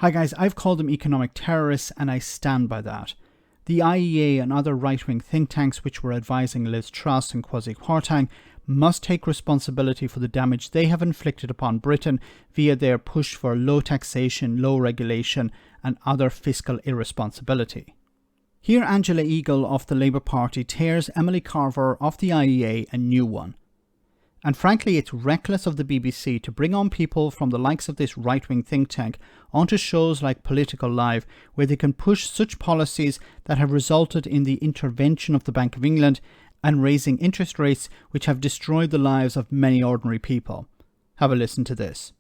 Hi guys, I've called them economic terrorists and I stand by that. The IEA and other right-wing think tanks which were advising Liz Truss and Kwasi Kwarteng must take responsibility for the damage they have inflicted upon Britain via their push for low taxation, low regulation and other fiscal irresponsibility. Here Angela Eagle of the Labour Party tears Emily Carver of the IEA a new one. And frankly, it's reckless of the BBC to bring on people from the likes of this right-wing think tank onto shows like Political Live, where they can push such policies that have resulted in the intervention of the Bank of England and raising interest rates which have destroyed the lives of many ordinary people. Have a listen to this.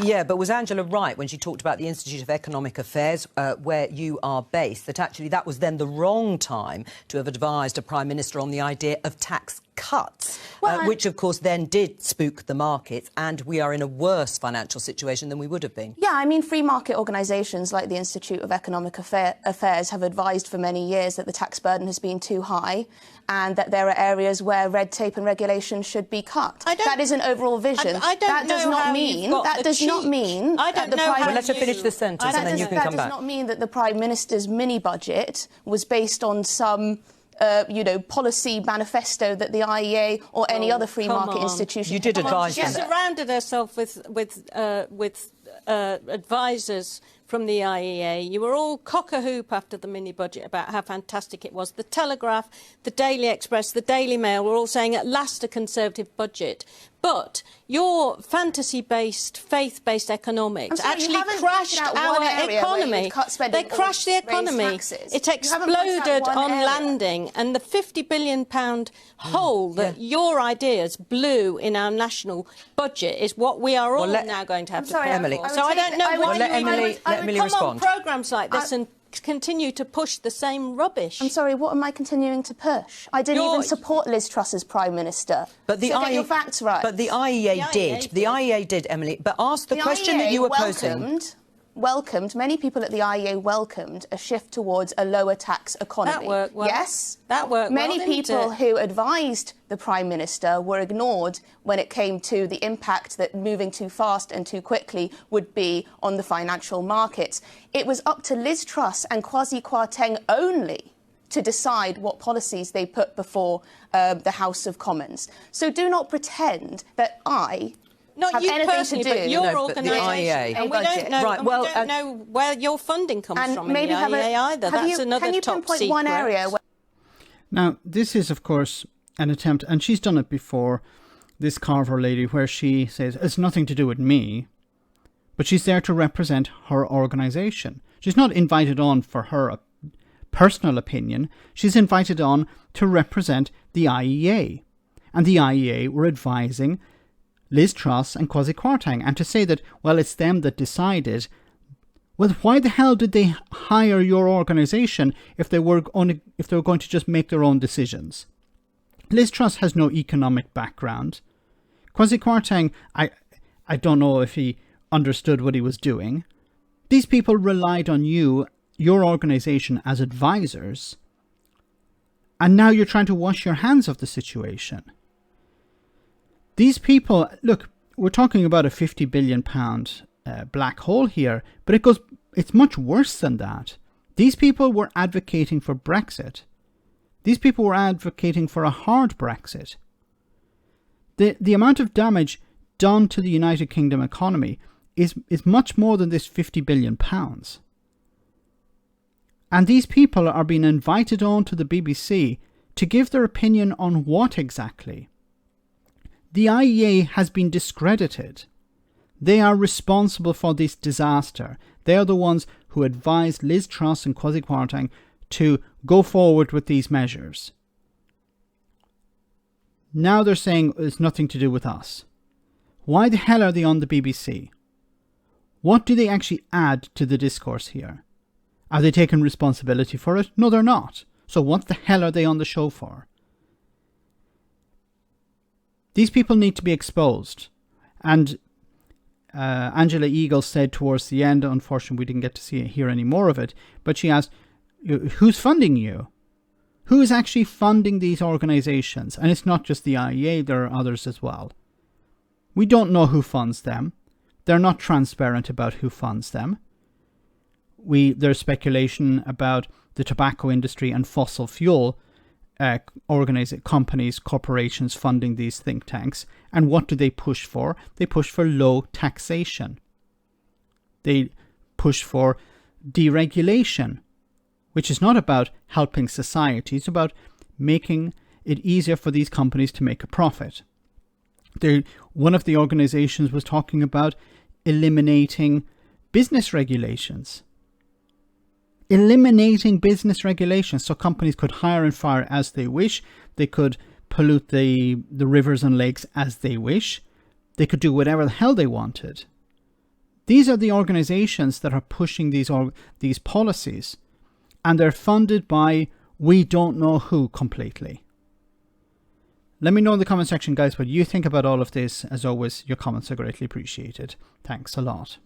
Yeah, but was Angela right when she talked about the Institute of Economic Affairs, where you are based, that actually that was then the wrong time to have advised a Prime Minister on the idea of tax cuts, which, of course, then did spook the markets, and we are in a worse financial situation than we would have been? Yeah, I mean, free market organisations like the Institute of Economic Affairs have advised for many years that the tax burden has been too high and that there are areas where red tape and regulation should be cut. That is an overall vision. That does not mean that the Prime Well, let her finish the sentence and then you can come back. That does not mean that the Prime Minister's mini-budget was based on some policy manifesto that the IEA or any other free market institution. You did advise them. She surrounded herself with advisors from the IEA. You were all cock-a-hoop after the mini-budget about how fantastic it was. The Telegraph, the Daily Express, the Daily Mail were all saying at last a Conservative budget. But your fantasy-based, faith-based economics actually crashed our economy. They crashed the economy. It exploded on landing, and the £50 billion hole that your ideas blew in our national budget is what we are all now going to have to pay Emily. for. So I don't know why let Emily come respond. on programmes like this and continue to push the same rubbish. I'm sorry, what am I continuing to push? I didn't even support Liz Truss as Prime Minister. But the get your facts right. But the IEA did. The IEA did, Emily. But ask the question that you were posing. Many people at the IEA welcomed a shift towards a lower tax economy. That worked well. Yes. That worked Many well, people who advised the Prime Minister were ignored when it came to the impact that moving too fast and too quickly would be on the financial markets. It was up to Liz Truss and Kwasi Kwarteng only to decide what policies they put before the House of Commons. So do not pretend that I not you personally, but your organisation. And we don't know, we don't know where your funding comes from in the IEA either. That's another top secret. One area where... Now, this is, of course, an attempt, and she's done it before, this Carver lady, where she says, it's nothing to do with me, but she's there to represent her organisation. She's not invited on for her personal opinion. She's invited on to represent the IEA. And the IEA were advising Liz Truss and Kwasi Kwarteng, and to say that, well, it's them that decided. Well, why the hell did they hire your organisation if they were going to just make their own decisions? Liz Truss has no economic background. Kwasi Kwarteng, I don't know if he understood what he was doing. These people relied on you, your organisation, as advisors, and now you're trying to wash your hands of the situation. These people, look, we're talking about a £50 billion black hole here, but it's much worse than that. These people were advocating for Brexit. These people were advocating for a hard Brexit. The amount of damage done to the United Kingdom economy is much more than this £50 billion. And these people are being invited on to the BBC to give their opinion on what exactly? The IEA has been discredited. They are responsible for this disaster. They are the ones who advised Liz Truss and Kwasi Kwarteng to go forward with these measures. Now they're saying it's nothing to do with us. Why the hell are they on the BBC? What do they actually add to the discourse here? Are they taking responsibility for it? No, they're not. So what the hell are they on the show for? These people need to be exposed. And Angela Eagle said towards the end, unfortunately we didn't get to hear any more of it, but she asked, who's funding you? Who is actually funding these organisations? And it's not just the IEA, there are others as well. We don't know who funds them. They're not transparent about who funds them. There's speculation about the tobacco industry and fossil fuel companies, corporations funding these think tanks. And what do they push for? They push for low taxation. They push for deregulation, which is not about helping society. It's about making it easier for these companies to make a profit. One of the organizations was talking about eliminating business regulations. Eliminating business regulations so companies could hire and fire as they wish. They could pollute the rivers and lakes as they wish. They could do whatever the hell they wanted. These are the organizations that are pushing these policies, and they're funded by we don't know who completely. Let me know in the comment section, guys, what you think about all of this. As always, your comments are greatly appreciated. Thanks a lot.